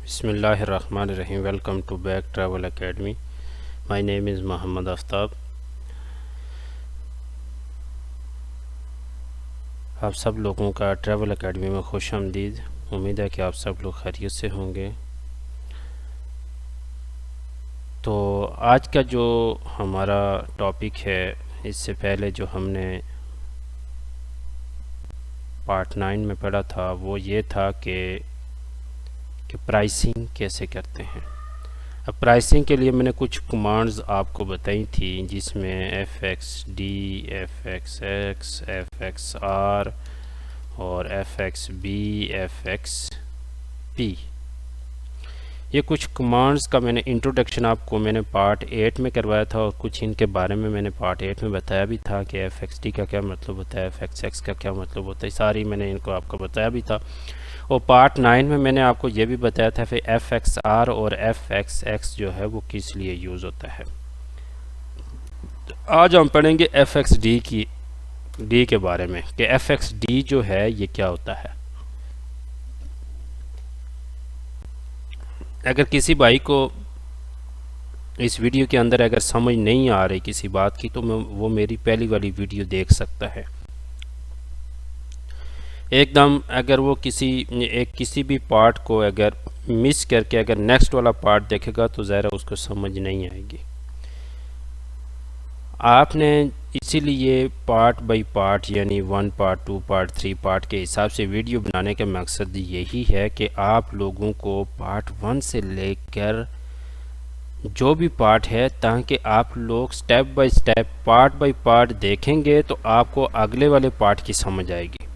Bismillahirrahmanirrahim. Welcome to Back Travel Academy. My name is Mohammad Aftab. आप सब लोगों का ट्रैवल एकेडमी में खुश आमदीद। उम्मीद है कि आप सब लोग खैरियत से होंगे। तो आज का जो हमारा टॉपिक है, इससे पहले जो हमने पार्ट 9 में पढ़ा था वो ये था कि प्राइसिंग कैसे करते हैं। अब प्राइसिंग के लिए मैंने कुछ कमांड्स आपको बताई थी, जिसमें FXD, FXX, FXR और FXB, FXP, ये कुछ कमांड्स का मैंने इंट्रोडक्शन आपको मैंने पार्ट 8 में करवाया था और कुछ इनके बारे में मैंने पार्ट 8 में बताया भी था कि FXD का क्या मतलब होता है, FXX का क्या मतलब होता है, सारी मैंने इनको आपको बताया भी था। और पार्ट 9 में मैंने आपको ये भी बताया था फिर FXR और FXX जो है वो किस लिए यूज़ होता है। तो आज हम पढ़ेंगे FXD के बारे में कि FXD जो है ये क्या होता है। अगर किसी भाई को इस वीडियो के अंदर अगर समझ नहीं आ रही किसी बात की, तो वो मेरी पहली वाली वीडियो देख सकता है। एकदम अगर वो किसी भी पार्ट को अगर मिस करके अगर नेक्स्ट वाला पार्ट देखेगा तो ज़रा उसको समझ नहीं आएगी। आपने इसीलिए पार्ट बाय पार्ट यानी 1 पार्ट 2 पार्ट 3 पार्ट के हिसाब से वीडियो बनाने का मकसद यही है कि आप लोगों को पार्ट 1 से लेकर जो भी पार्ट है, ताकि आप लोग step by step part by part देखेंगे तो आपको अगले वाले पार्ट की समझ आएगी।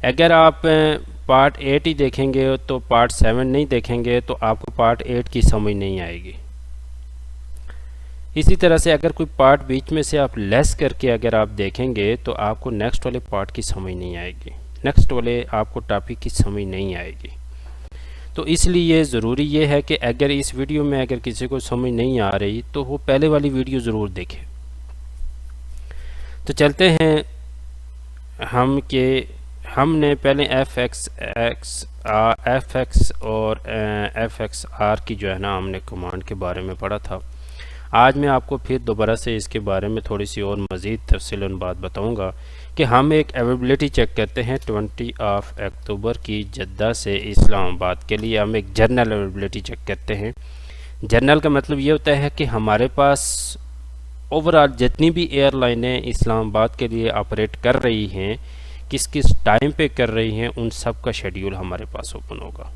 अगर आप पार्ट 8 ही देखेंगे तो पार्ट 7 नहीं देखेंगे तो आपको पार्ट 8 की समझ नहीं आएगी। इसी तरह से अगर कोई पार्ट बीच में से आप लेस करके अगर आप देखेंगे तो आपको नेक्स्ट वाले पार्ट की समझ नहीं आएगी, नेक्स्ट वाले आपको टॉपिक की समझ नहीं आएगी। तो इसलिए ज़रूरी ये है कि अगर इस वीडियो में अगर किसी को समझ नहीं आ रही तो वो पहले वाली वीडियो ज़रूर देखे। तो चलते हैं हमने पहले FX और FXR की जो है ना हमने कमांड के बारे में पढ़ा था। आज मैं आपको फिर दोबारा से इसके बारे में थोड़ी सी और मज़ीद तफसीलन बात बताऊंगा कि हम एक अवेलेबिलिटी चेक करते हैं 20 अक्टूबर की जद्दा से इस्लामाबाद के लिए। हम एक जर्नल अवेलेबिलिटी चेक करते हैं। जर्नल का मतलब ये होता है कि हमारे पास ओवरऑल जितनी भी एयरलाइनें इस्लामाबाद के लिए ऑपरेट कर रही हैं, किस किस टाइम पे कर रही हैं, उन सब का शेड्यूल हमारे पास ओपन होगा।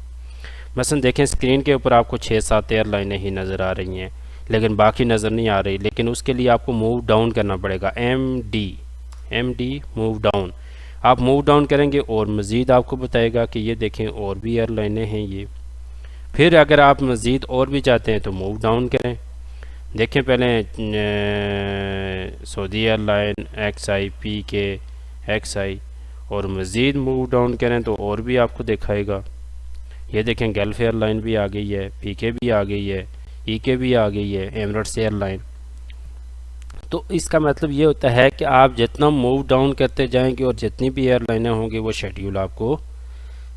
मसलन देखें स्क्रीन के ऊपर आपको 6-7 एयरलाइनें ही नज़र आ रही हैं, लेकिन बाकी नज़र नहीं आ रही। लेकिन उसके लिए आपको मूव डाउन करना पड़ेगा, MD मूव डाउन। आप मूव डाउन करेंगे और मज़ीद आपको बताएगा कि ये देखें और भी एयरलाइनें हैं ये। फिर अगर आप मज़ीद और भी चाहते हैं तो मूव डाउन करें। देखें पहले Saudi airline XI, PK, XI, और मज़ीद मूव डाउन करें तो और भी आपको दिखाएगा। ये देखें गल्फ एयरलाइन भी आ गई है, PK भी आ गई है, EK भी आ गई है, एमिरेट्स एयरलाइन। तो इसका मतलब ये होता है कि आप जितना मूव डाउन करते जाएंगे और जितनी भी एयरलाइनें होंगी वो शेड्यूल आपको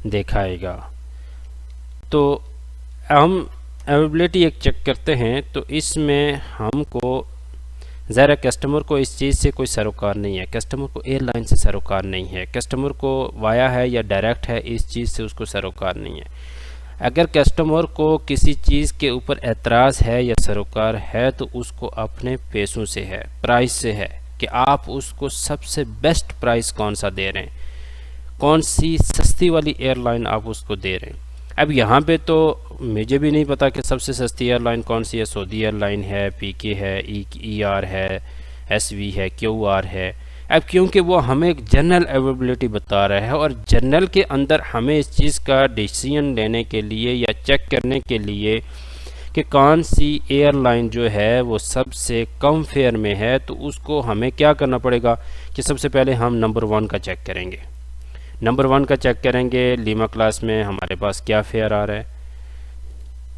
दिखाएगा। तो हम अवेलेबिलिटी एक चेक करते हैं, तो इसमें हमको ज़रा कस्टमर को इस चीज़ से कोई सरोकार नहीं है, कस्टमर को एयरलाइन से सरोकार नहीं है, कस्टमर को वाया है या डायरेक्ट है इस चीज़ से उसको सरोकार नहीं है। अगर कस्टमर को किसी चीज़ के ऊपर एतराज़ है या सरोकार है तो उसको अपने पैसों से है, प्राइस से है कि आप उसको सबसे बेस्ट प्राइस कौन सा दे रहे हैं, कौन सी सस्ती वाली एयरलाइन आप उसको दे रहे हैं। अब यहाँ पे तो मुझे भी नहीं पता कि सबसे सस्ती एयरलाइन कौन सी है। सऊदी एयरलाइन है, PK है, ER है, SV है, QR है। अब क्योंकि वो हमें एक जनरल अवेलेबिलिटी बता रहा है और जनरल के अंदर हमें इस चीज़ का डिसीजन लेने के लिए या चेक करने के लिए कि कौन सी एयरलाइन जो है वो सबसे कम फेयर में है, तो उसको हमें क्या करना पड़ेगा कि सबसे पहले हम नंबर 1 का चेक करेंगे। नंबर 1 का चेक करेंगे, लीमा क्लास में हमारे पास क्या फेयर आ रहा है।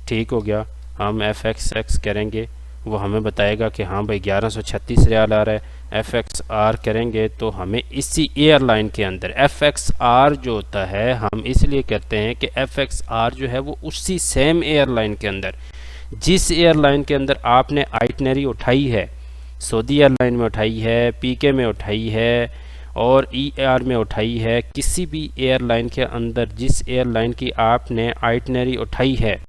ठीक हो गया। हम FXX करेंगे, वो हमें बताएगा कि हाँ भाई 1136 रियाल आ रहा है। FXR करेंगे तो हमें इसी एयरलाइन के अंदर FXR जो होता है हम इसलिए कहते हैं कि FXR जो है वो उसी सेम एयरलाइन के अंदर, जिस एयरलाइन के अंदर आपने आइटनरी उठाई है, सऊदी एयरलाइन में उठाई है, PK में उठाई है और ER में उठाई है, किसी भी एयरलाइन के अंदर जिस एयरलाइन की आपने आइटनरी उठाई है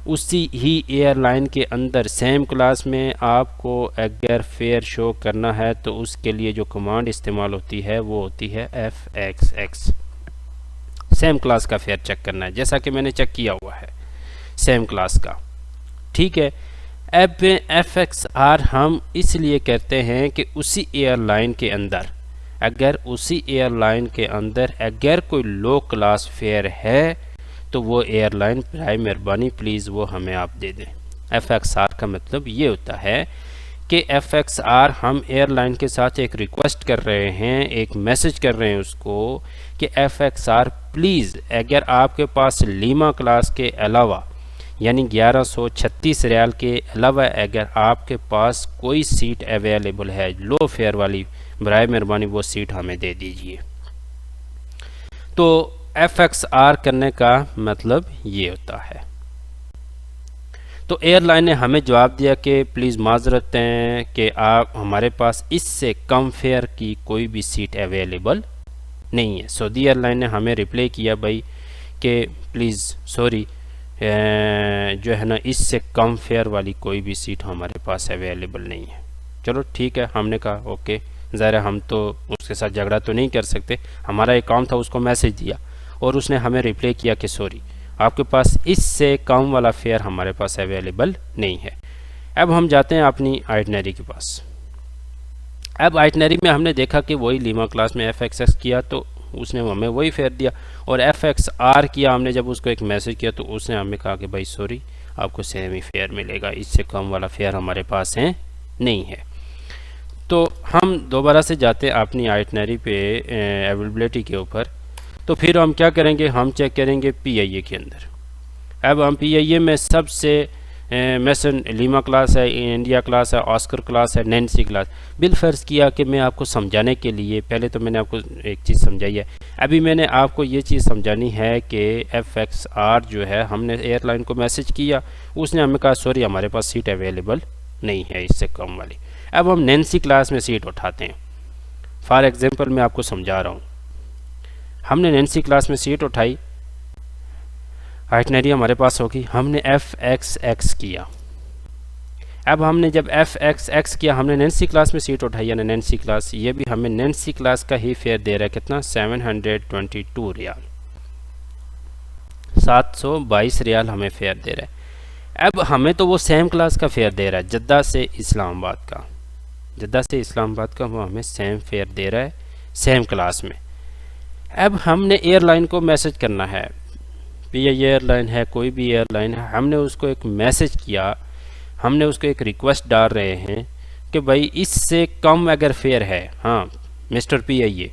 उसी ही एयरलाइन के अंदर सेम क्लास में आपको अगर फेयर शो करना है तो उसके लिए जो कमांड इस्तेमाल होती है वो होती है FXX। सेम क्लास का फेयर चेक करना है, जैसा कि मैंने चेक किया हुआ है सेम क्लास का। ठीक है, अब FXR हम इसलिए कहते हैं कि उसी एयरलाइन के अंदर, अगर उसी एयरलाइन के अंदर अगर कोई लो क्लास फेयर है तो वो एयरलाइन बराए मेहरबानी प्लीज़ वो हमें आप दे दें। FXR का मतलब ये होता है कि FXR हम एयरलाइन के साथ एक रिक्वेस्ट कर रहे हैं, एक मैसेज कर रहे हैं उसको कि FXR प्लीज़ अगर आपके पास लीमा क्लास के अलावा यानी 1136 रियाल के अलावा अगर आपके पास कोई सीट अवेलेबल है लो फेयर वाली, बराए मेहरबानी वो सीट हमें दे दीजिए। तो FXR करने का मतलब ये होता है। तो एयरलाइन ने हमें जवाब दिया कि प्लीज़ माजरत हैं कि आप हमारे पास इससे कम फेयर की कोई भी सीट अवेलेबल नहीं है। सऊदी एयरलाइन ने हमें रिप्लाई किया भाई कि प्लीज़ सॉरी जो है ना इससे कम फेयर वाली कोई भी सीट हमारे पास अवेलेबल नहीं है। चलो ठीक है, हमने कहा ओके, ज़ाहिर है हम तो उसके साथ झगड़ा तो नहीं कर सकते, हमारा एक काम था उसको मैसेज दिया और उसने हमें रिप्लाई किया कि सॉरी आपके पास इससे कम वाला फेयर हमारे पास अवेलेबल नहीं है। अब हम जाते हैं अपनी आइटनरी के पास। अब आइटनरी में हमने देखा कि वही लीमा क्लास में FXX किया तो उसने हमें वही फेयर दिया, और FXR किया हमने जब उसको एक मैसेज किया तो उसने हमें कहा कि भाई सॉरी आपको सेम ही फेयर मिलेगा, इससे कम वाला फेयर हमारे पास है नहीं है। तो हम दोबारा से जाते हैं अपनी आइटनरी पे अवेलेबिलिटी के ऊपर। तो फिर हम क्या करेंगे, हम चेक करेंगे PIA के अंदर। अब हम PIA में सबसे मैसन लीमा क्लास है, इंडिया क्लास है, ऑस्कर क्लास है, नैन्सी क्लास। बिलफर्ज किया कि मैं आपको समझाने के लिए पहले तो मैंने आपको एक चीज़ समझाई है, अभी मैंने आपको ये चीज़ समझानी है कि FXR जो है हमने एयरलाइन को मैसेज किया, उसने हमें कहा सॉरी हमारे पास सीट अवेलेबल नहीं है इससे कम वाली। अब हम नैन्सी क्लास में सीट उठाते हैं। फॉर एग्जांपल मैं आपको समझा रहा हूँ, हमने नैन्सी क्लास में सीट उठाई, आइटनरी हमारे पास होगी, हमने FXX किया। अब हमने जब FXX किया हमने नैन्सी क्लास में सीट उठाई है ना, नैन्सी क्लास, ये भी हमें नैन्सी क्लास का ही फेयर दे रहा है कितना, 722 रियाल, 722 रियाल हमें फेयर दे रहा है। अब हमें तो वो सेम क्लास का फेयर दे रहा है, जद्दा से इस्लामाबाद का, जद्दा से इस्लामाबाद का वो हमें सेम फेयर दे रहा है सेम क्लास में। अब हमने एयरलाइन को मैसेज करना है, PIA एयरलाइन है, कोई भी एयरलाइन है, हमने उसको एक मैसेज किया, हमने उसको एक रिक्वेस्ट डाल रहे हैं कि भाई इससे कम अगर फेयर है, हाँ मिस्टर PIA,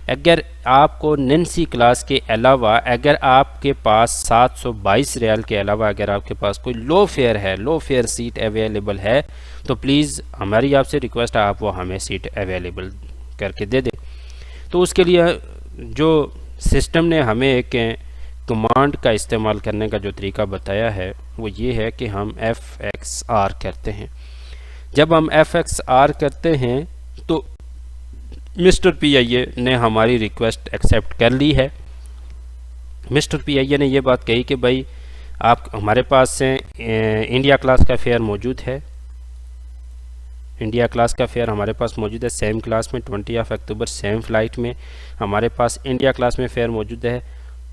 अगर आपको नैन्सी क्लास के अलावा अगर आपके पास 722 रियाल के अलावा अगर आपके पास कोई लो फेयर है, लो फेयर सीट अवेलेबल है तो प्लीज़ हमारी आपसे रिक्वेस्ट है आप वो हमें सीट अवेलेबल करके दे दें। तो उसके लिए जो सिस्टम ने हमें एक कमांड का इस्तेमाल करने का जो तरीका बताया है वो ये है कि हम FXR करते हैं। जब हम FXR करते हैं तो मिस्टर PIA ने हमारी रिक्वेस्ट एक्सेप्ट कर ली है। मिस्टर PIA ने ये बात कही कि भाई आप हमारे पास से इंडिया क्लास का फेयर मौजूद है, इंडिया क्लास का फेयर हमारे पास मौजूद है सेम क्लास में, 20 अक्टूबर सेम फ़्लाइट में हमारे पास इंडिया क्लास में फ़ेयर मौजूद है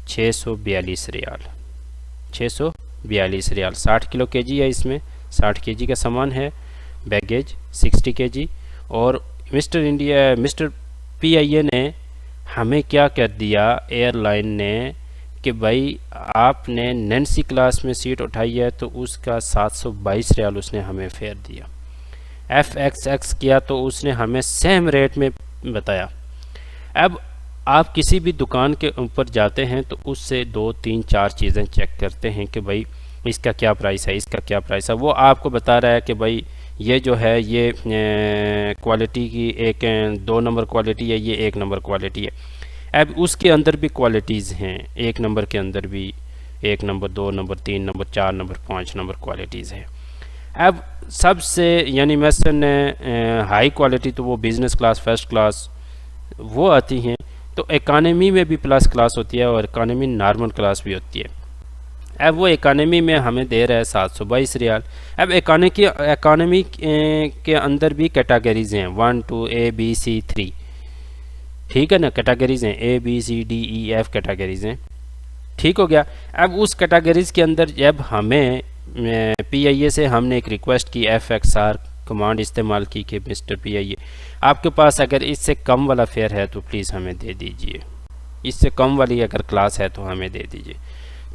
642 रियाल, 642 रियाल। 60 किलो केजी है, इसमें 60 केजी का सामान है, बैगेज 60 केजी। और मिस्टर PIA ने हमें क्या कर दिया एयरलाइन ने कि भाई आपने नैन्सी क्लास में सीट उठाई है तो उसका 722 रियाल उसने हमें फेयर दिया। FXX किया तो उसने हमें सेम रेट में बताया। अब आप किसी भी दुकान के ऊपर जाते हैं तो उससे 2 3 4 चीज़ें चेक करते हैं कि भाई इसका क्या प्राइस है, इसका क्या प्राइस है। वो आपको बता रहा है कि भाई ये जो है ये क्वालिटी की एक 2 नंबर क्वालिटी है, ये 1 नंबर क्वालिटी है। अब उसके अंदर भी क्वालिटीज़ हैं, 1 नंबर के अंदर भी 1 number, 2 number, 3 number, 4 number, 5 number qualities हैं। अब सबसे यानी मसलन हाई क्वालिटी तो वो बिज़नेस क्लास, फर्स्ट क्लास वो आती हैं। तो इकानमी में भी प्लस क्लास होती है और इकानमी नॉर्मल क्लास भी होती है। अब वो इकानमी में हमें दे रहा है 722 रियाल। अब इकानमी के अंदर भी कैटेगरीज़ हैं 1 2 A B C 3, ठीक है ना, कैटेगरीज़ हैं A B C D E F categories हैं, ठीक हो गया। अब उस कैटेगरीज़ के अंदर जब हमें PIA से हमने एक रिक्वेस्ट की, FXR कमांड इस्तेमाल की कि मिस्टर PIA आपके पास अगर इससे कम वाला फेयर है तो प्लीज़ हमें दे दीजिए, इससे कम वाली अगर क्लास है तो हमें दे दीजिए।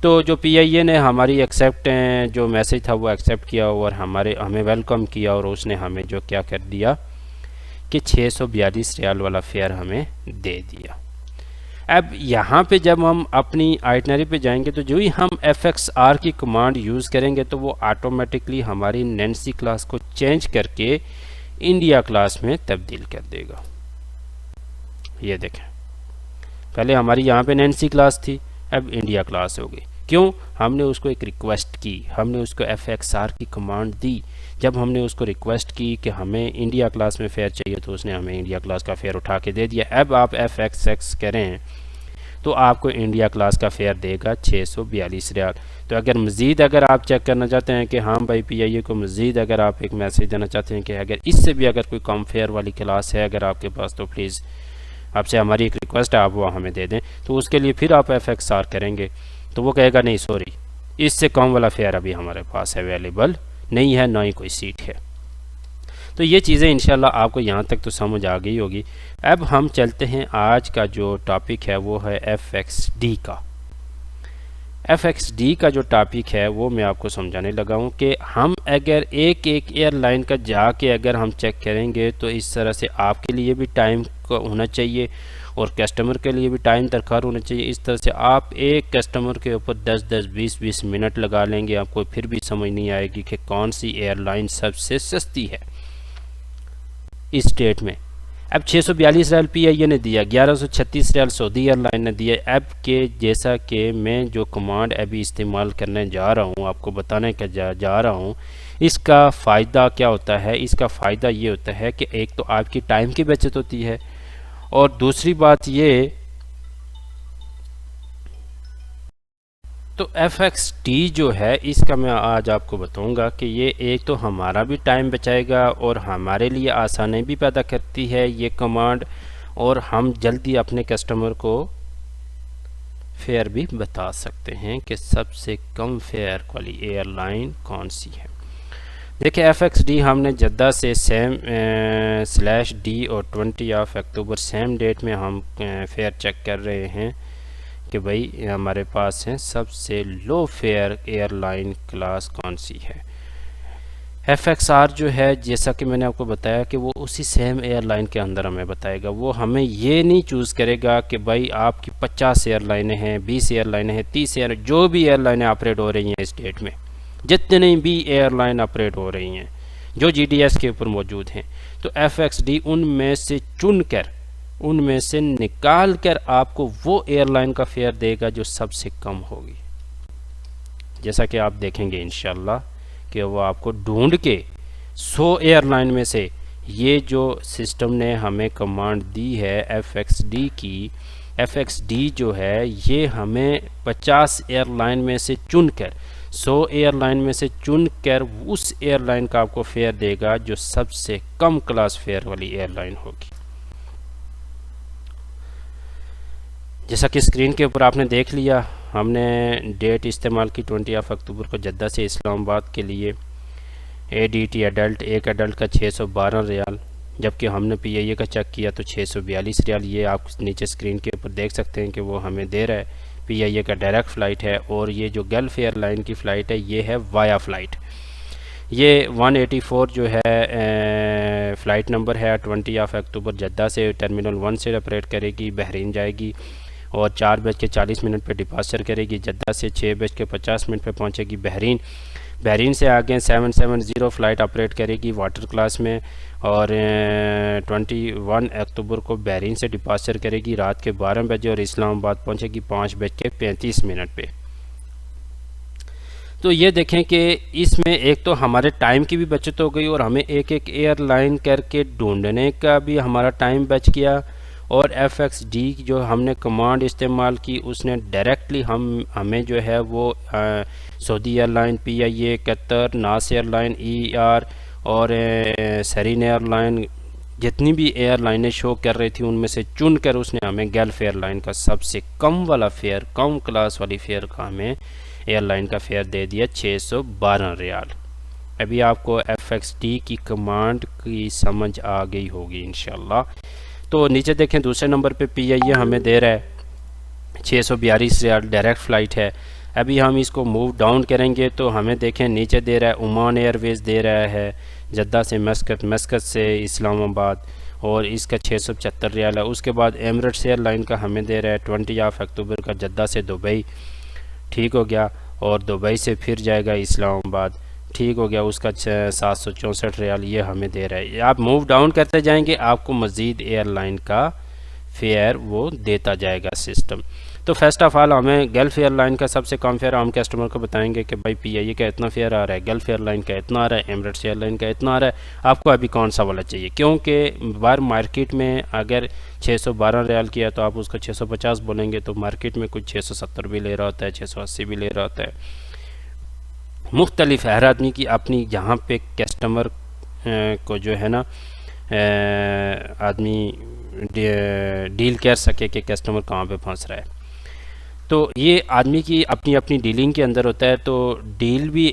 तो जो PIA ने हमारी एक्सेप्ट जो मैसेज था वो एक्सेप्ट किया और हमें वेलकम किया और उसने हमें जो क्या कर दिया कि 642 रियाल वाला फेयर हमें दे दिया। अब यहाँ पे जब हम अपनी आइटनरी पे जाएंगे तो जो ही हम FXR की कमांड यूज़ करेंगे तो वो ऑटोमेटिकली हमारी नैन्सी क्लास को चेंज करके इंडिया क्लास में तब्दील कर देगा। ये देखें, पहले हमारी यहाँ पे नैन्सी क्लास थी, अब इंडिया क्लास हो गई। क्यों? हमने उसको एक रिक्वेस्ट की, हमने उसको FXR की कमांड दी। जब हमने उसको रिक्वेस्ट की कि हमें इंडिया क्लास में फ़ेयर चाहिए तो उसने हमें इंडिया क्लास का फ़ेयर उठा के दे दिया। अब आप FXX करें तो आपको इंडिया क्लास का फ़ेयर देगा 642 रियाल। तो अगर मज़ीद अगर आप चेक करना चाहते हैं कि हाँ भाई PIA को मज़ीद अगर आप एक मैसेज देना चाहते हैं कि अगर इससे भी अगर कोई कम फेयर वाली क्लास है अगर आपके पास तो प्लीज़ आपसे हमारी एक रिक्वेस्ट है आप वो हमें दे दें। तो उसके लिए फिर आप FXR करेंगे तो वो कहेगा नहीं सॉरी, इससे कम वाला फेयर अभी हमारे पास अवेलेबल नहीं है, ना ही कोई सीट है। तो ये चीज़ें इंशाल्लाह आपको यहाँ तक तो समझ आ गई होगी। अब हम चलते हैं, आज का जो टॉपिक है वो है FXD का। FXD का जो टॉपिक है वो मैं आपको समझाने लगा हूँ कि हम अगर एक एक एयरलाइन का जाके अगर हम चेक करेंगे तो इस तरह से आपके लिए भी टाइम होना चाहिए और कस्टमर के लिए भी टाइम दरकार होना चाहिए। इस तरह से आप एक कस्टमर के ऊपर 10-10, 20-20 मिनट लगा लेंगे, आपको फिर भी समझ नहीं आएगी कि कौन सी एयरलाइन सबसे सस्ती है इस डेट में। अब 642 रियाल PIA ने दिया, 1136 रियाल सऊदी एयरलाइन ने दिया। अब के जैसा कि मैं जो कमांड अभी इस्तेमाल करने जा रहा हूँ, आपको बताने का जा रहा हूँ, इसका फ़ायदा क्या होता है। इसका फ़ायदा ये होता है कि एक तो आपकी टाइम की बचत होती है और दूसरी बात ये तो FXD जो है इसका मैं आज आपको बताऊंगा कि ये एक तो हमारा भी टाइम बचाएगा और हमारे लिए आसानी भी पैदा करती है ये कमांड, और हम जल्दी अपने कस्टमर को फेयर भी बता सकते हैं कि सबसे कम फेयर वाली एयरलाइन कौन सी है। देखिए FXD हमने जद्दा से सेम /D और 20 अक्टूबर सेम डेट में हम फेयर चेक कर रहे हैं कि भाई हमारे पास है सबसे लो फेयर एयरलाइन क्लास कौन सी है। FXR जो है जैसा कि मैंने आपको बताया कि वो उसी सेम एयरलाइन के अंदर हमें बताएगा। वो हमें ये नहीं चूज़ करेगा कि भाई आपकी 50 एयरलाइनें हैं, 20 एयरलाइनें हैं, 30 जो भी एयरलाइनें ऑपरेट हो रही हैं इस डेट में, जितने भी एयरलाइन ऑपरेट हो रही हैं जो GDS के ऊपर मौजूद हैं, तो FXD उनमें से चुनकर उनमें से निकाल कर आपको वो एयरलाइन का फेयर देगा जो सबसे कम होगी। जैसा कि आप देखेंगे इंशाल्लाह कि वो आपको ढूंढ के 100 एयरलाइन में से ये जो सिस्टम ने हमें कमांड दी है FXD की, FXD जो है ये हमें 50 एयरलाइन में से चुनकर 100 एयरलाइन में से चुनकर उस एयरलाइन का आपको फेयर देगा जो सबसे कम क्लास फेयर वाली एयरलाइन होगी। जैसा कि स्क्रीन के ऊपर आपने देख लिया, हमने डेट इस्तेमाल की 20 अक्टूबर को जद्दा से इस्लामाबाद के लिए। ADT एडल्ट, एक एडल्ट का 612 रियाल, जबकि हमने PIA का चेक किया तो 642 रियाल। ये आप नीचे स्क्रीन के ऊपर देख सकते हैं कि वो हमें दे रहा है। PIA का डायरेक्ट फ़्लाइट है और ये जो गल्फ़ एयरलाइन की फ़्लाइट है ये है वाया फ़्लाइट। ये 184 जो है फ़्लाइट नंबर है। 20 अक्टूबर जद्दा से टर्मिनल 1 से ऑपरेट करेगी, बहरीन जाएगी और 4:40 पर डिपार्चर करेगी। जद्दा से 6:50 पर पहुंचेगी बहरीन। बहरीन से आगे 770 फ़्लाइट ऑपरेट करेगी वाटर क्लास में, और 21 अक्टूबर को बहरीन से डिपार्चर करेगी रात के 12 बजे और इस्लामाबाद पहुंचेगी 5:35 पे। तो ये देखें कि इसमें एक तो हमारे टाइम की भी बचत हो गई और हमें एक एक एयरलाइन करके ढूंढने का भी हमारा टाइम बच गया, और FXD जो हमने कमांड इस्तेमाल की उसने डायरेक्टली हमें जो है वो सऊदी एयरलाइन, PIA, कतर, नास एयरलाइन, ER और सरीन एयरलाइन, जितनी भी एयरलाइनें शो कर रही थी उनमें से चुन कर उसने हमें गल्फ एयरलाइन का सबसे कम वाला फेयर, कम क्लास वाली फेयर का हमें एयरलाइन का फेयर दे दिया 612 रियाल। अभी आपको FXD की कमांड की समझ आ गई होगी इंशाल्लाह। तो नीचे देखें दूसरे नंबर पे PIA हमें दे रहा है 642 रियाल, डायरेक्ट फ़्लाइट है। अभी हम इसको मूव डाउन करेंगे तो हमें देखें नीचे दे रहा है ओमान एयरवेज़ दे रहा है जद्दा से मस्कत, मस्कत से इस्लामाबाद, और इसका 675 रियाल है। उसके बाद एमिरेट्स एयरलाइन का हमें दे रहा है 20 अक्टूबर का जद्दा से दुबई, ठीक हो गया, और दुबई से फिर जाएगा इस्लामाबाद, ठीक हो गया, उसका 764 रियाल ये हमें दे रहा है। आप मूव डाउन करते जाएंगे आपको मज़ीद एयरलाइन का फेयर वो देता जाएगा सिस्टम। तो फर्स्ट ऑफ ऑल हमें गल्फ एयरलाइन का सबसे कम फेयर हम कस्टमर को बताएंगे कि भाई PIA का इतना फेयर आ रहा है, गल्फ एयरलाइन का इतना आ रहा है, एमिरेट्स एयरलाइन का इतना आ रहा है, आपको अभी कौन सा वाला चाहिए। क्योंकि बाहर मार्केट में अगर 612 रियाल किया तो आप उसको 650 बोलेंगे तो मार्केट में कुछ 670 भी ले रहा होता है, 680 भी ले रहा होता है। मुख्तलिफ हर आदमी की अपनी जहाँ पे कस्टमर को जो है ना आदमी डील कर सके कि कस्टमर कहाँ पे फंस रहा है, तो ये आदमी की अपनी अपनी डीलिंग के अंदर होता है। तो डील भी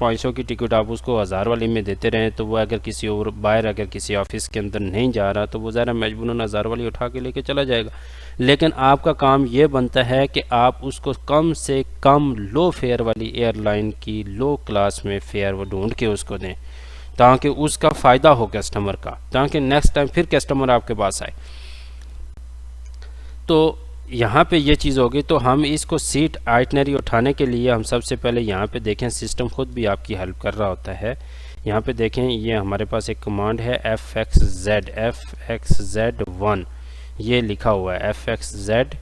500 की टिकट आप उसको 1000 वाले में देते रहें, तो वो अगर किसी और बाहर अगर किसी ऑफिस के अंदर नहीं जा रहा तो वो ज़रा मजबूरन 1000 वाली उठा के लेके चला जाएगा। लेकिन आपका काम ये बनता है कि आप उसको कम से कम लो फेयर वाली एयरलाइन की लो क्लास में फेयर वो ढूंढ के उसको दें, ताकि उसका फ़ायदा हो कस्टमर का, ताकि नेक्स्ट टाइम फिर कस्टमर आपके पास आए। तो यहाँ पे ये चीज़ होगी। तो हम इसको सीट आइटनरी उठाने के लिए हम सबसे पहले यहाँ पे देखें, सिस्टम खुद भी आपकी हेल्प कर रहा होता है। यहाँ पे देखें ये हमारे पास एक कमांड है FXZ1, ये लिखा हुआ है FXZ,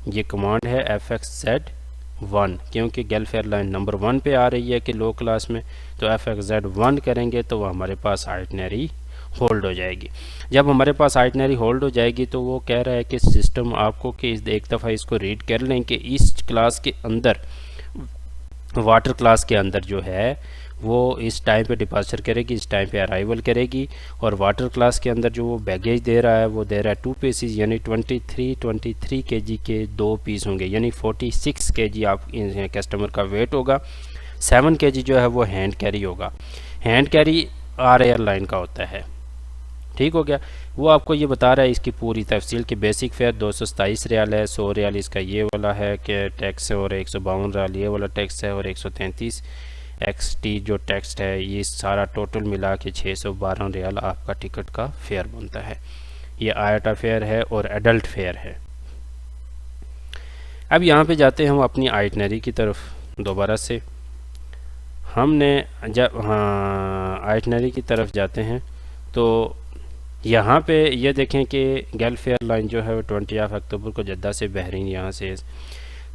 ये कमांड है FXZ1, क्योंकि गल्फ एयरलाइन नंबर 1 पे आ रही है कि लो क्लास में, तो FXZ1 करेंगे तो वो हमारे पास आइटनरी होल्ड हो जाएगी। जब हमारे पास आइटनरी होल्ड हो जाएगी तो वो कह रहा है कि सिस्टम आपको कि एक दफ़ा इसको रीड कर लें कि इस क्लास के अंदर, वाटर क्लास के अंदर जो है वो इस टाइम पे डिपार्चर करेगी, इस टाइम पे अराइवल करेगी, और वाटर क्लास के अंदर जो वो बैगेज दे रहा है वो दे रहा है 2 पीसेस, यानी 23 kg के 2 पीस होंगे, यानी 46 kg आप कस्टमर का वेट होगा। 7 kg जो है वो हैंड कैरी होगा। हैंड कैरी आर एयरलाइन का होता है, ठीक हो गया। वो आपको ये बता रहा है इसकी पूरी तफसील की। बेसिक फेयर 227 रियाल है, 100 रियाल इसका ये वाला है कि टैक्स है, और 152 रियाल ये वाला टैक्स है, और 133 XT जो टैक्स है, ये सारा टोटल मिला के 612 रियाल आपका टिकट का फेयर बनता है। ये आयटा फेयर है और एडल्ट फेयर है। अब यहाँ पे जाते हैं हम अपनी आइटनरी की तरफ दोबारा से। हमने जब आइटनरी की तरफ जाते हैं तो यहाँ पे ये देखें कि गल्फ एयरलाइन जो है वो 20 अक्टूबर को जद्दा से बहरीन यहाँ से,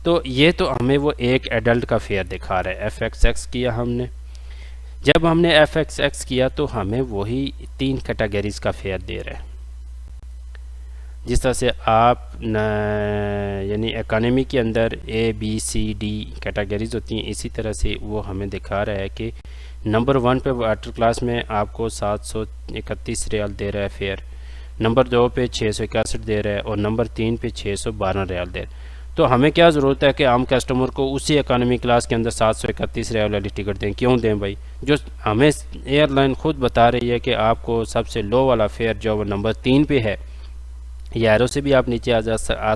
तो ये तो हमें वो एक एडल्ट का फेयर दिखा रहा है। FXX किया हमने, जब हमने FXX किया तो हमें वही 3 कैटेगरीज़ का फेयर दे रहा है। जिस तरह से आप यानी इकानमी के अंदर ABCD कैटेगरीज होती हैं, इसी तरह से वो हमें दिखा रहा है कि नंबर 1 पे वाटर क्लास में आपको 731 रियाल दे रहा है फेयर, नंबर 2 पे 661 दे रहा है, और नंबर 3 पे 612 रियाल दे रहा है। तो हमें क्या ज़रूरत है कि आम कस्टमर को उसी इकानमी क्लास के अंदर 731 रियाल वाली टिकट दें। क्यों दें भाई, जो हमें एयरलाइन खुद बता रही है कि आपको सबसे लो वाला फेयर जो वो नंबर 3 पे है। या एरो से भी आप नीचे आ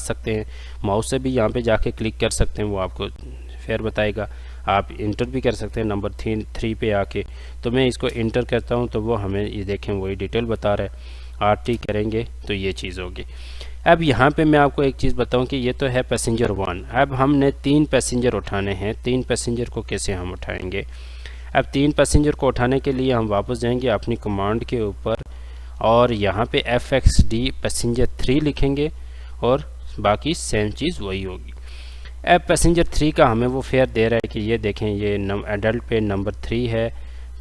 सकते हैं, माउस से भी यहाँ पे जाके क्लिक कर सकते हैं, वो आपको फेयर बताएगा। आप इंटर भी कर सकते हैं नंबर 3 पे आके। तो मैं इसको इंटर करता हूँ तो वो हमें ये देखें वही डिटेल बता रहा है। RT करेंगे तो ये चीज़ होगी। अब यहाँ पे मैं आपको एक चीज़ बताऊं कि ये तो है पैसेंजर 1। अब हमने 3 पैसेंजर उठाने हैं। 3 पैसेंजर को कैसे हम उठाएंगे? अब 3 पैसेंजर को उठाने के लिए हम वापस जाएंगे अपनी कमांड के ऊपर और यहाँ पे FXD पैसेंजर 3 लिखेंगे और बाकी सेम चीज़ वही होगी। अब पैसेंजर 3 का हमें वो फेयर दे रहा है कि ये देखें, ये एडल्ट पे नंबर 3 है,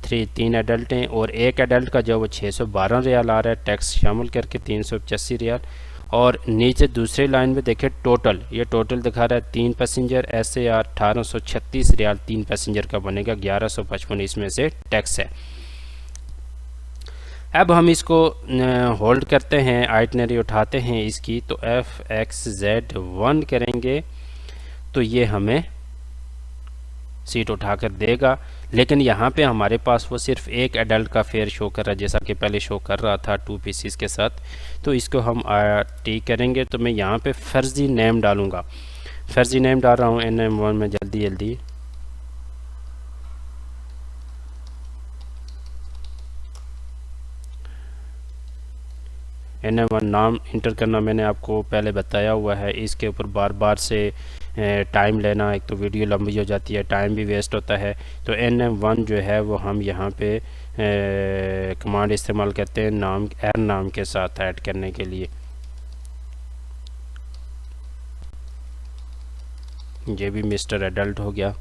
3 एडल्ट हैं और एक एडल्ट का जो वो 612 रियाल आ रहा है, टैक्स शामिल करके 385 रियाल। और नीचे दूसरी लाइन में देखें टोटल, ये टोटल दिखा रहा है 3 पैसेंजर SAR 1836 रियाल 3 पैसेंजर का बनेगा, 1155 इसमें से टैक्स है। अब हम इसको होल्ड करते हैं, आइटनरी उठाते हैं इसकी, तो FXZ1 करेंगे तो ये हमें सीट उठाकर देगा। लेकिन यहाँ पे हमारे पास वो सिर्फ एक एडल्ट का फेयर शो कर रहा है, जैसा कि पहले शो कर रहा था 2 पीसीस के साथ। तो इसको हम टी करेंगे, तो मैं यहाँ पे फर्जी नेम डालूँगा। फर्जी नेम डाल रहा हूँ NM1 में, जल्दी NM1 नाम इंटर करना मैंने आपको पहले बताया हुआ है। इसके ऊपर बार बार से टाइम लेना, एक तो वीडियो लंबी हो जाती है, टाइम भी वेस्ट होता है। तो NM1 जो है वो हम यहाँ पे कमांड इस्तेमाल करते हैं नाम नाम के साथ ऐड करने के लिए। ये भी मिस्टर एडल्ट हो गया।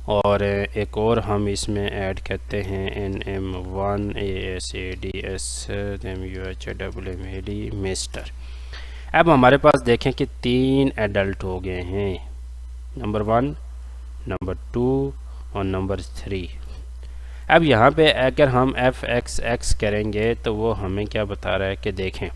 और एक और हम इसमें ऐड करते हैं NM1 ASADSMUHMAD मिस्टर। अब हमारे पास देखें कि 3 एडल्ट हो गए हैं, नंबर 1, नंबर 2 और नंबर 3। अब यहाँ पे अगर हम FXX करेंगे तो वो हमें क्या बता रहा है कि देखें,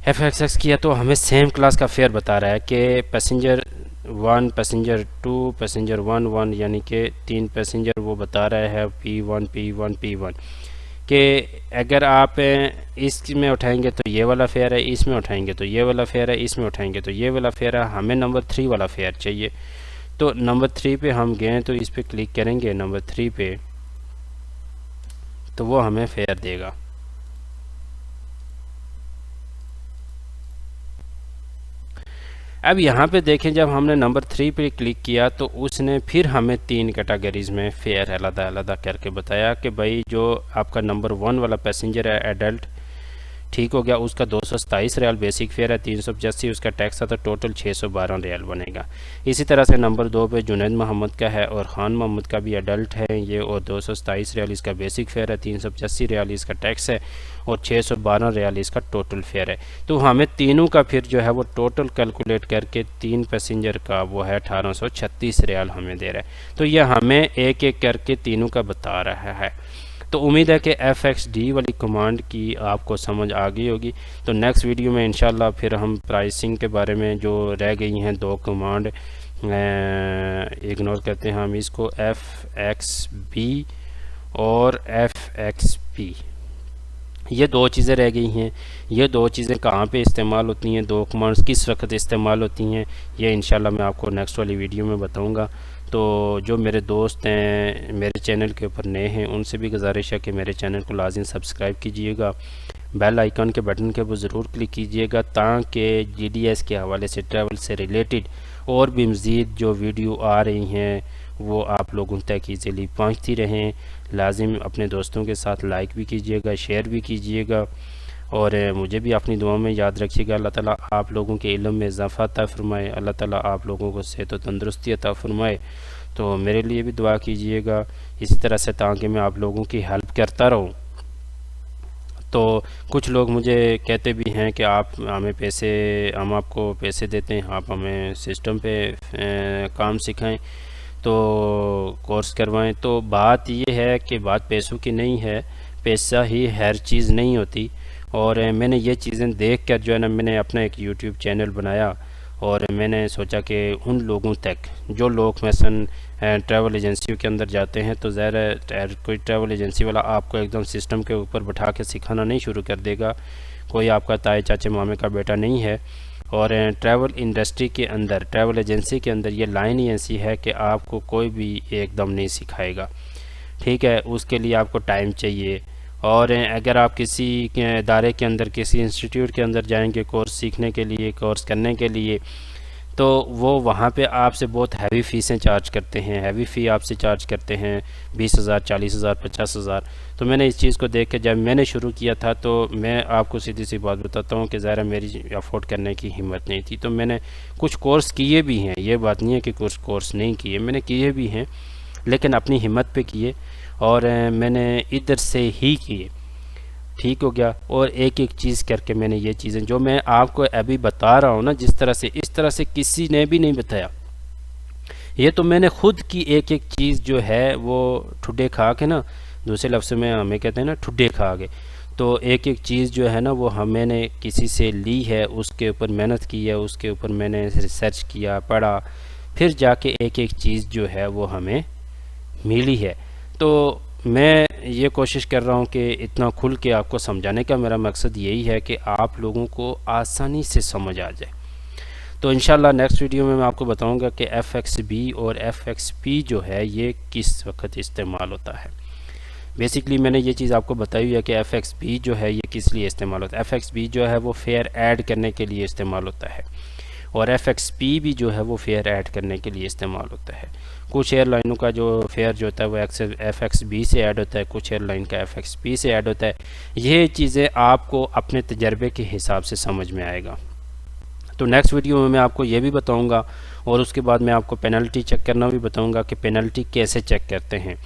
FXX किया तो हमें सेम क्लास का फेयर बता रहा है कि पैसेंजर 1, पैसेंजर 2, पैसेंजर 1 यानी कि 3 पैसेंजर वो बता रहा है P1 कि अगर आप इसमें उठाएंगे तो ये वाला फेयर है, इसमें उठाएंगे तो ये वाला फेयर है, इसमें उठाएंगे तो ये वाला फेयर है। हमें नंबर 3 वाला फेयर चाहिए। तो नंबर 3 पे हम गए तो इस पे क्लिक करेंगे नंबर 3 पे, तो वो हमें फेयर देगा। अब यहाँ पे देखें, जब हमने नंबर 3 पे क्लिक किया तो उसने फिर हमें 3 कैटेगरीज़ में फेयर अलग-अलग करके बताया कि भाई जो आपका नंबर 1 वाला पैसेंजर है एडल्ट, ठीक हो गया, उसका 227 रियाल बेसिक फेयर है, 385 उसका टैक्स आता, टोटल 612 रियाल बनेगा। इसी तरह से नंबर 2 पे जुनैद मोहम्मद का है और ख़ान मोहम्मद का भी एडल्ट है ये, और 227 रियाल इसका बेसिक फेयर है, 385 रियाल इसका टैक्स है और 612 रियाल इसका टोटल फेयर है। तो हमें तीनों का फिर जो है वो टोटल कैलकुलेट करके 3 पैसेंजर का वो है 1836 रियाल हमें दे रहा है। तो यह हमें एक एक करके तीनों का बता रहा है। तो उम्मीद है कि FXD वाली कमांड की आपको समझ आ गई होगी। तो नेक्स्ट वीडियो में इंशाल्लाह फिर हम प्राइसिंग के बारे में जो रह गई हैं 2 कमांड इग्नोर करते हैं हम इसको, FXB और FXP, ये 2 चीज़ें रह गई हैं। ये 2 चीज़ें कहाँ पे इस्तेमाल होती हैं, 2 कमांड्स किस वक्त इस्तेमाल होती हैं, ये इंशाल्लाह मैं आपको नेक्स्ट वाली वीडियो में बताऊंगा। तो जो मेरे दोस्त हैं मेरे चैनल के ऊपर नए हैं उनसे भी गुजारिश है कि मेरे चैनल को लाजिम सब्सक्राइब कीजिएगा, बेल आइकन के बटन के ऊपर ज़रूर क्लिक कीजिएगा ताकि GDS के हवाले से ट्रैवल से रिलेटेड और भी मज़ीद जो वीडियो आ रही हैं वो आप लोगों तक ईज़िली पहुँचती रहें। लाजिम अपने दोस्तों के साथ लाइक भी कीजिएगा, शेयर भी कीजिएगा और मुझे भी अपनी दुआ में याद रखिएगा। अल्लाह ताला आप लोगों के इल्म में इजाफ़ा अता फ़रमाए, अल्लाह ताला आप लोगों को सेहत और तंदुरुस्ती अता फ़रमाए। तो मेरे लिए भी दुआ कीजिएगा इसी तरह से ताकि मैं आप लोगों की हेल्प करता रहूँ। तो कुछ लोग मुझे कहते भी हैं कि आप हमें पैसे, हम आपको पैसे देते हैं, आप हमें सिस्टम पे काम सिखाएं, तो कोर्स करवाएं। तो बात ये है कि बात पैसों की नहीं है, पैसा ही हर चीज़ नहीं होती। और मैंने ये चीज़ें देख कर जो है ना, मैंने अपना एक यूट्यूब चैनल बनाया और मैंने सोचा कि उन लोगों तक जो लोग मसलन ट्रैवल एजेंसियों के अंदर जाते हैं, तो ज़ाहिर कोई ट्रैवल एजेंसी वाला आपको एकदम सिस्टम के ऊपर बैठा के सिखाना नहीं शुरू कर देगा, कोई आपका ताए चाचे मामे का बेटा नहीं है। और ट्रैवल इंडस्ट्री के अंदर, ट्रैवल एजेंसी के अंदर ये लाइन ही ऐसी है कि आपको कोई भी एकदम नहीं सिखाएगा, ठीक है। उसके लिए आपको टाइम चाहिए और अगर आप किसी के इदारे के अंदर, किसी इंस्टीट्यूट के अंदर जाएंगे कोर्स सीखने के लिए, कोर्स करने के लिए, तो वो वहाँ पे आपसे बहुत हैवी फ़ीसें चार्ज करते हैं, हैवी फ़ी आपसे चार्ज करते हैं 20,000, 40,000, 50,000। तो मैंने इस चीज़ को देख के जब मैंने शुरू किया था, तो मैं आपको सीधी सी बात बताता हूँ कि ज़रा मेरी अफोर्ड करने की हिम्मत नहीं थी। तो मैंने कुछ कोर्स किए भी हैं, ये बात नहीं है कि कुछ कोर्स नहीं किए, मैंने किए भी हैं, लेकिन अपनी हिम्मत पे किए और मैंने इधर से ही किए। ठीक हो गया। और एक एक चीज़ करके मैंने ये चीज़ें जो मैं आपको अभी बता रहा हूँ ना, जिस तरह से, इस तरह से किसी ने भी नहीं बताया। ये तो मैंने खुद की एक एक चीज़ जो है वो ठुड्डे खा के ना, दूसरे लफ्ज़ में हमें कहते हैं ना ठुड्डे खा के, तो एक एक चीज़ जो है ना वो मैंने किसी से ली है, उसके ऊपर मेहनत की है, उसके ऊपर मैंने रिसर्च किया, पढ़ा, फिर जाके एक एक चीज़ जो है वो हमें मिली है। तो मैं ये कोशिश कर रहा हूँ कि इतना खुल के आपको समझाने का मेरा मकसद यही है कि आप लोगों को आसानी से समझ आ जाए। तो इंशाल्लाह नेक्स्ट वीडियो में मैं आपको बताऊंगा कि FXB और FXP जो है ये किस वक्त इस्तेमाल होता है। बेसिकली मैंने ये चीज़ आपको बताई हुई है कि FXB जो है ये किस लिए इस्तेमाल होता है। FXB जो है वो फेयर ऐड करने के लिए इस्तेमाल होता है, और FXP भी जो है वो फेयर ऐड करने के लिए इस्तेमाल होता है। कुछ एयरलाइनों का जो फेयर जो होता है वो FXB से ऐड होता है, कुछ एयरलाइन का FXP से ऐड होता है। ये चीज़ें आपको अपने तजर्बे के हिसाब से समझ में आएगा। तो नेक्स्ट वीडियो में मैं आपको ये भी बताऊंगा, और उसके बाद मैं आपको पेनल्टी चेक करना भी बताऊंगा कि पेनल्टी कैसे चेक करते हैं।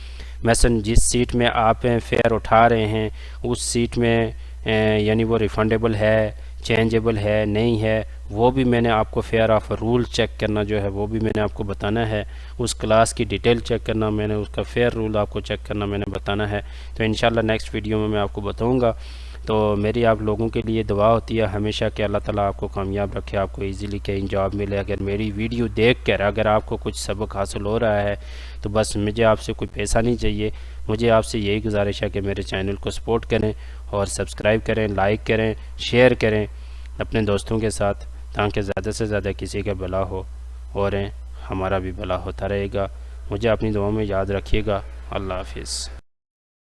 मसलन जिस सीट में आप फेयर उठा रहे हैं उस सीट में यानी वो रिफ़ंडेबल है, चेंजेबल है, नहीं है, वो भी मैंने आपको फेयर ऑफ रूल चेक करना जो है वो भी मैंने आपको बताना है। उस क्लास की डिटेल चेक करना मैंने, उसका फेयर रूल आपको चेक करना मैंने बताना है। तो इंशाल्लाह नेक्स्ट वीडियो में मैं आपको बताऊंगा। तो मेरी आप लोगों के लिए दुआ होती है हमेशा कि अल्लाह ताला आपको कामयाब रखे, आपको इजीली कहीं जॉब मिले। अगर मेरी वीडियो देख कर अगर आपको कुछ सबक हासिल हो रहा है तो बस मुझे आपसे कोई पैसा नहीं चाहिए, मुझे आपसे यही गुजारिश है कि मेरे चैनल को सपोर्ट करें और सब्सक्राइब करें, लाइक करें, शेयर करें अपने दोस्तों के साथ, ताकि ज़्यादा से ज़्यादा किसी का भला हो और हमारा भी भला होता रहेगा। मुझे अपनी दुआ में याद रखिएगा। अल्लाह हाफिज़।